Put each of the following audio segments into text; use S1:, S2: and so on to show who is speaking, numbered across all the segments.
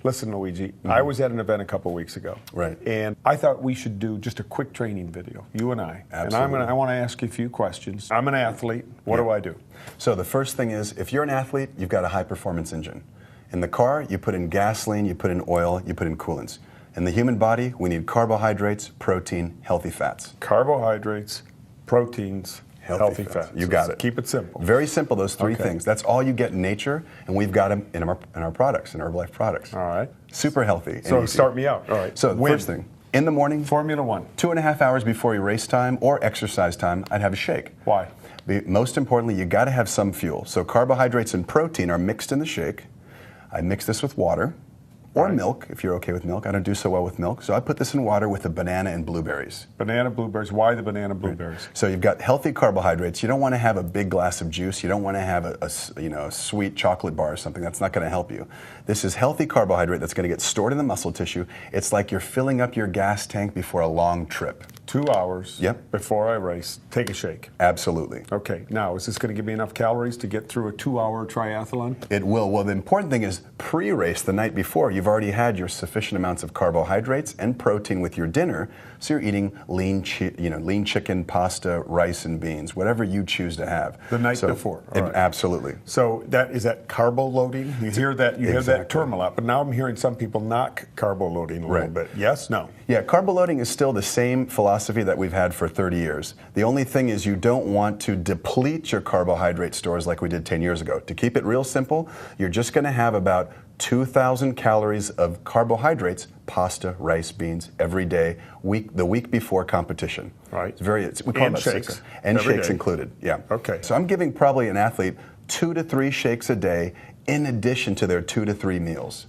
S1: Listen, Luigi, I was at an event a couple weeks ago.
S2: Right.
S1: And I thought we should do just a quick training video, you and I.
S2: Absolutely.
S1: And I want to ask you a few questions. I'm an athlete. What do I do?
S2: So the first thing is, if you're an athlete, you've got a high-performance engine. In the car, you put in gasoline, you put in oil, you put in coolants. In the human body, we need carbohydrates, protein, healthy fats.
S1: Carbohydrates, proteins, healthy fats.
S2: You got it.
S1: Keep it simple.
S2: Very simple, those three things. That's all you get in nature, and we've got them in our products, in Herbalife products.
S1: All right.
S2: Super healthy.
S1: So start me out. All right.
S2: So the first thing, in the morning,
S1: Formula One.
S2: 2.5 hours before your race time or exercise time, I'd have a shake.
S1: Why?
S2: Most importantly, you got to have some fuel. So carbohydrates and protein are mixed in the shake. I mix this with water or milk, if you're okay with milk. I don't do so well with milk. So I put this in water with a banana and blueberries.
S1: Banana, blueberries. Why the banana, blueberries?
S2: So you've got healthy carbohydrates. You don't want to have a big glass of juice. You don't want to have a sweet chocolate bar or something. That's not going to help you. This is healthy carbohydrate that's going to get stored in the muscle tissue. It's like you're filling up your gas tank before a long trip.
S1: 2 hours before I race, take a shake.
S2: Absolutely.
S1: Okay, now is this going to give me enough calories to get through a 2-hour triathlon?
S2: It will. Well, the important thing is pre-race, the night before, you've already had your sufficient amounts of carbohydrates and protein with your dinner, so you're eating lean chicken, pasta, rice, and beans, whatever you choose to have.
S1: The night before. All right.
S2: Absolutely.
S1: So is that carbo loading? You hear that hear that term a lot, but now I'm hearing some people knock carbo loading a little bit. Yes? No?
S2: Yeah, carbo loading is still the same philosophy that we've had for 30 years. The only thing is you don't want to deplete your carbohydrate stores like we did 10 years ago. To keep it real simple, you're just going to have about 2,000 calories of carbohydrates, pasta, rice, beans, every day, the week before competition.
S1: Right.
S2: We call
S1: and
S2: it
S1: shakes.
S2: And shakes included, yeah.
S1: Okay.
S2: So I'm giving probably an athlete 2 to 3 shakes a day in addition to their 2 to 3 meals.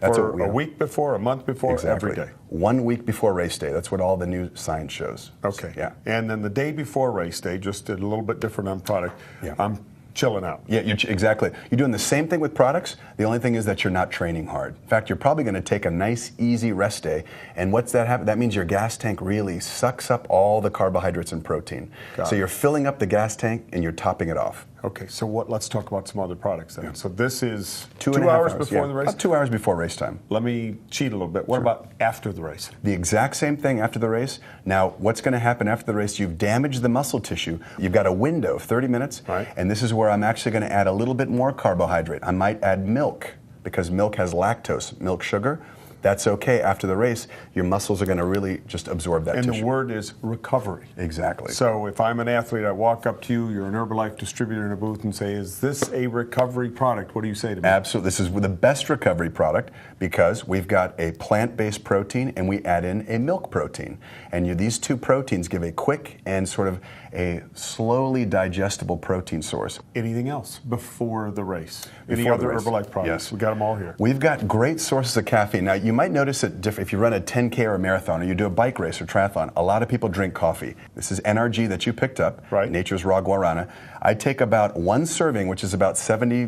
S2: That's
S1: for a week before, a month before, every day.
S2: 1 week before race day. That's what all the new science shows.
S1: Okay.
S2: Yeah.
S1: And then the day before race day, just a little bit different on product.
S2: Yeah.
S1: I'm chilling out.
S2: Yeah, exactly. You're doing the same thing with products. The only thing is that you're not training hard. In fact, you're probably going to take a nice, easy rest day. And what's that happen? That means your gas tank really sucks up all the carbohydrates and protein. So you're filling up the gas tank and you're topping it off.
S1: Okay, so let's talk about some other products then. Yeah. So this is
S2: 2
S1: hours before the race?
S2: About 2 hours before race time.
S1: Let me cheat a little bit. What about after the race?
S2: The exact same thing after the race. Now, what's going to happen after the race? You've damaged the muscle tissue. You've got a window of 30 minutes, and this is where I'm actually going to add a little bit more carbohydrate. I might add milk, because milk has lactose, milk sugar. That's okay. After the race, your muscles are going to really just absorb that tissue.
S1: And the word is recovery.
S2: Exactly.
S1: So if I'm an athlete, I walk up to you, you're an Herbalife distributor in a booth, and say, is this a recovery product? What do you say to me?
S2: Absolutely. This is the best recovery product because we've got a plant-based protein and we add in a milk protein. And these two proteins give a quick and sort of a slowly digestible protein source.
S1: Anything else before the race? Any other Herbalife products?
S2: Yes.
S1: We got them all here.
S2: We've got great sources of caffeine. Now, you might notice that if you run a 10K or a marathon or you do a bike race or triathlon, a lot of people drink coffee. This is NRG that you picked up, Nature's Raw Guarana. I take about 1 serving, which is about 70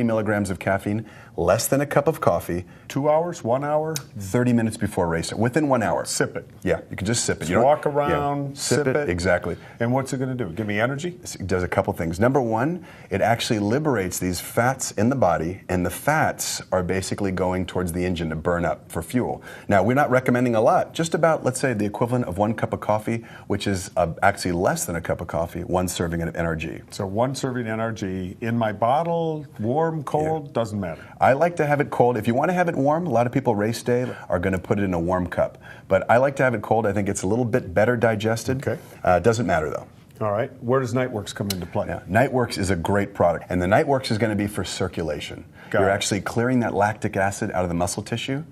S2: milligrams of caffeine, less than a cup of coffee.
S1: 2 hours, 1 hour?
S2: 30 minutes before race, within 1 hour.
S1: Sip it.
S2: Yeah, you can just sip it.
S1: You walk around, sip it.
S2: Exactly.
S1: And what's it going to do? Give me energy?
S2: It does a couple things. Number one, it actually liberates these fats in the body, and the fats are basically going towards the engine to burn up for fuel. Now, we're not recommending a lot, just about, let's say, the equivalent of 1 cup of coffee, which is actually less than a cup of coffee, 1 serving of NRG.
S1: So 1 serving NRG in my bottle, warm, cold, doesn't matter.
S2: I like to have it cold. If you want to have it warm, a lot of people race day are going to put it in a warm cup. But I like to have it cold. I think it's a little bit better digested.
S1: Okay.
S2: Doesn't matter though.
S1: All right. Where does Nightworks come into play?
S2: Yeah. Nightworks is a great product. And the Nightworks is going to be for circulation. You're actually clearing that lactic acid out of the muscle tissue.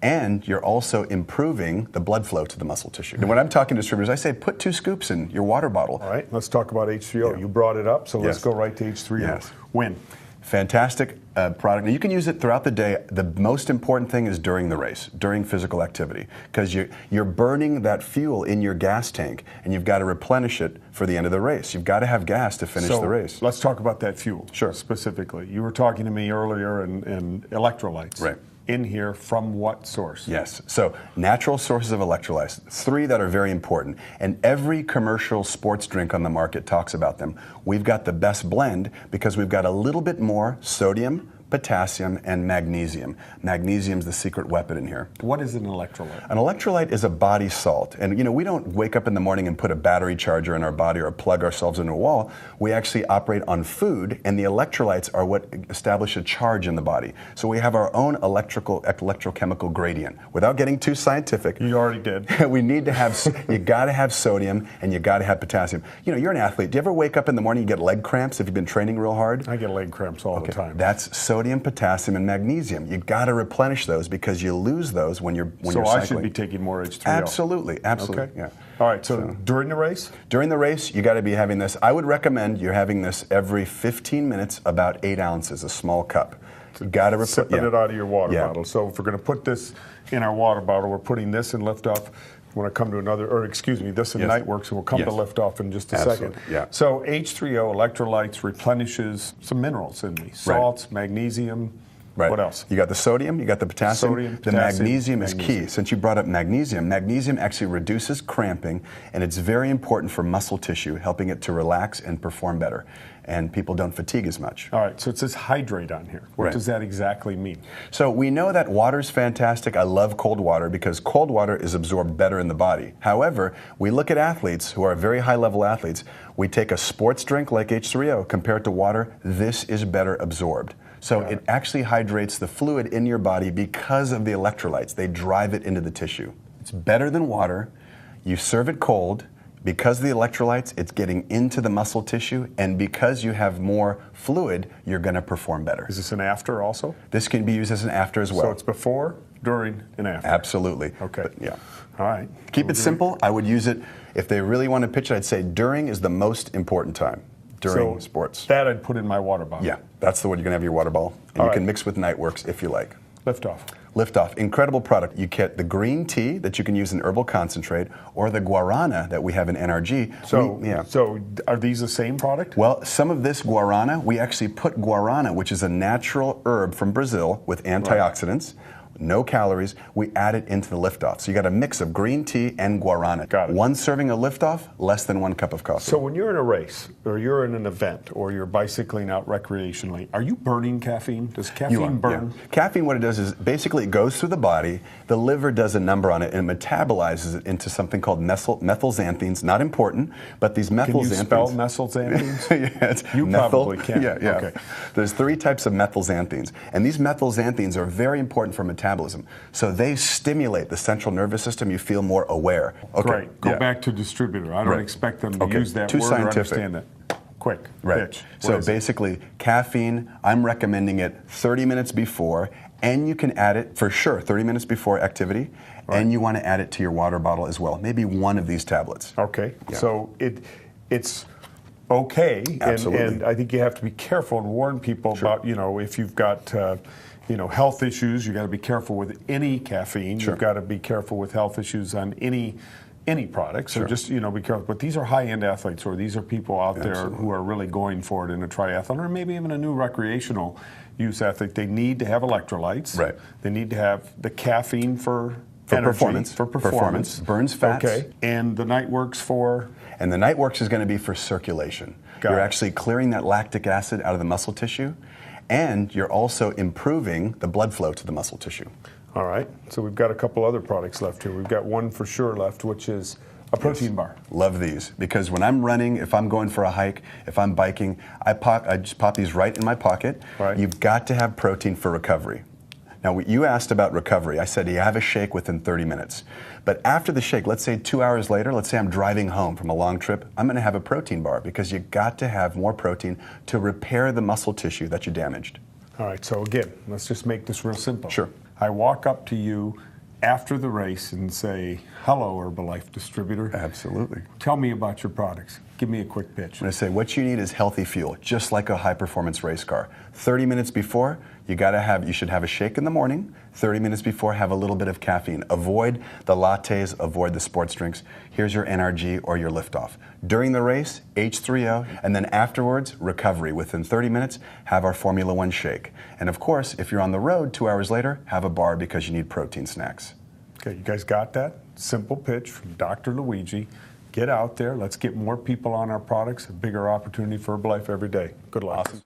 S2: And you're also improving the blood flow to the muscle tissue. And when I'm talking to distributors, I say put 2 scoops in your water bottle.
S1: All right, let's talk about H3O. Yeah. You brought it up, so let's go right to H3O.
S2: Yes.
S1: When?
S2: Fantastic product. Now, you can use it throughout the day. The most important thing is during the race, during physical activity, because you're burning that fuel in your gas tank, and you've got to replenish it for the end of the race. You've got to have gas to finish the race.
S1: Let's talk about that fuel.
S2: Sure.
S1: Specifically. You were talking to me earlier in electrolytes.
S2: Right.
S1: In here from what source?
S2: Yes. So natural sources of electrolytes, 3 that are very important. And every commercial sports drink on the market talks about them. We've got the best blend because we've got a little bit more sodium, potassium, and magnesium. Magnesium's the secret weapon in here.
S1: What is an electrolyte?
S2: An electrolyte is a body salt. And you know, we don't wake up in the morning and put a battery charger in our body or plug ourselves into a wall. We actually operate on food, and the electrolytes are what establish a charge in the body. So we have our own electrochemical gradient. Without getting too scientific.
S1: You already did.
S2: We need to have, you gotta have sodium and you gotta have potassium. You know, you're an athlete. Do you ever wake up in the morning and get leg cramps if you've been training real hard?
S1: I get leg cramps all the time.
S2: That's sodium, potassium, and magnesium. You gotta replenish those because you lose those when you're cycling.
S1: So I should be taking more H3O.
S2: Absolutely, absolutely.
S1: Okay.
S2: Yeah.
S1: All right, so during the race?
S2: During the race, you gotta be having this. I would recommend you're having this every 15 minutes, about 8 ounces, a small cup. You gotta
S1: sipping it out of your water bottle. So if we're going to put this in our water bottle, we're putting this in liftoff. When I come to another, or excuse me, this in Nightworks, and we'll come to liftoff in just a second.
S2: Yeah.
S1: So H3O electrolytes replenishes some minerals in me: salts, magnesium.
S2: Right.
S1: What else?
S2: You got the sodium, you got the potassium.
S1: Sodium,
S2: the magnesium is key. Since you brought up magnesium, magnesium actually reduces cramping, and it's very important for muscle tissue, helping it to relax and perform better. And people don't fatigue as much.
S1: All right, so it says hydrate on here. What does that exactly mean?
S2: So we know that water's fantastic. I love cold water because cold water is absorbed better in the body. However, we look at athletes who are very high-level athletes. We take a sports drink like H3O, compare it to water, this is better absorbed. So it actually hydrates the fluid in your body because of the electrolytes. They drive it into the tissue. It's better than water. You serve it cold. Because of the electrolytes, it's getting into the muscle tissue, and because you have more fluid, you're going to perform better.
S1: Is this an after also?
S2: This can be used as an after as well.
S1: So it's before, during, and after?
S2: Absolutely.
S1: Okay.
S2: But, yeah.
S1: All right.
S2: Keep it simple. I would use it, if they really want to pitch it, I'd say during is the most important time. During sports.
S1: That I'd put in my water bottle.
S2: Yeah, that's the one you're going to have your water bottle. And you can mix with Nightworks if you like.
S1: Liftoff.
S2: Liftoff, incredible product. You get the green tea that you can use in herbal concentrate, or the guarana that we have in NRG.
S1: So are these the same product?
S2: Well, some of this guarana, we actually put guarana, which is a natural herb from Brazil with antioxidants. No calories, we add it into the Liftoff. So you got a mix of green tea and guarana.
S1: Got it.
S2: One serving of Liftoff, less than 1 cup of coffee.
S1: So when you're in a race, or you're in an event, or you're bicycling out recreationally, are you burning caffeine? Does caffeine burn?
S2: Yeah. Caffeine, what it does is basically it goes through the body, the liver does a number on it, and it metabolizes it into something called methylxanthines. Not important, but these methylxanthines.
S1: Can you spell methylxanthines?
S2: Yes.
S1: You probably can.
S2: Yeah.
S1: Okay.
S2: There's 3 types of methylxanthines, and these methylxanthines are very important for metabolism. So they stimulate the central nervous system. You feel more aware. Okay.
S1: Great. Go back to distributor. I don't expect them to use that
S2: Too
S1: word
S2: scientific.
S1: or understand that. Quick. Pitch.
S2: So basically, caffeine, I'm recommending it 30 minutes before, and you can add it for sure 30 minutes before activity, and you want to add it to your water bottle as well. Maybe one of these tablets.
S1: Okay. Yeah. So it's okay, and I think you have to be careful and warn people about, if you've got health issues, you got to be careful with any caffeine. You've got to be careful with health issues on any product. So just be careful. But these are high-end athletes, or these are people out there who are really going for it in a triathlon, or maybe even a new recreational use athlete. They need to have electrolytes. Right. They need to have the caffeine for energy, performance.
S2: Burns fats.
S1: Okay. And the Nightworks for?
S2: And the Nightworks is going to be for circulation. You're actually clearing that lactic acid out of the muscle tissue, and you're also improving the blood flow to the muscle tissue.
S1: All right. So we've got a couple other products left here. We've got one for sure left, which is a protein bar.
S2: Love these, because when I'm running, if I'm going for a hike, if I'm biking, I just pop these right in my pocket.
S1: Right.
S2: You've got to have protein for recovery. Now, you asked about recovery. I said you have a shake within 30 minutes. But after the shake, let's say 2 hours later, let's say I'm driving home from a long trip, I'm going to have a protein bar, because you got to have more protein to repair the muscle tissue that you damaged.
S1: All right, so again, let's just make this real simple.
S2: Sure.
S1: I walk up to you after the race and say, hello, Herbalife distributor.
S2: Absolutely.
S1: Tell me about your products. Give me a quick pitch.
S2: I'm going to say what you need is healthy fuel, just like a high-performance race car. 30 minutes before, you should have a shake in the morning. 30 minutes before, have a little bit of caffeine. Avoid the lattes, avoid the sports drinks. Here's your NRG or your Liftoff. During the race, H3O, and then afterwards, recovery. Within 30 minutes, have our Formula One shake. And of course, if you're on the road 2 hours later, have a bar, because you need protein snacks.
S1: Okay, you guys got that? Simple pitch from Dr. Luigi. Get out there. Let's get more people on our products. A bigger opportunity for Herbalife every day. Good luck.
S2: Awesome.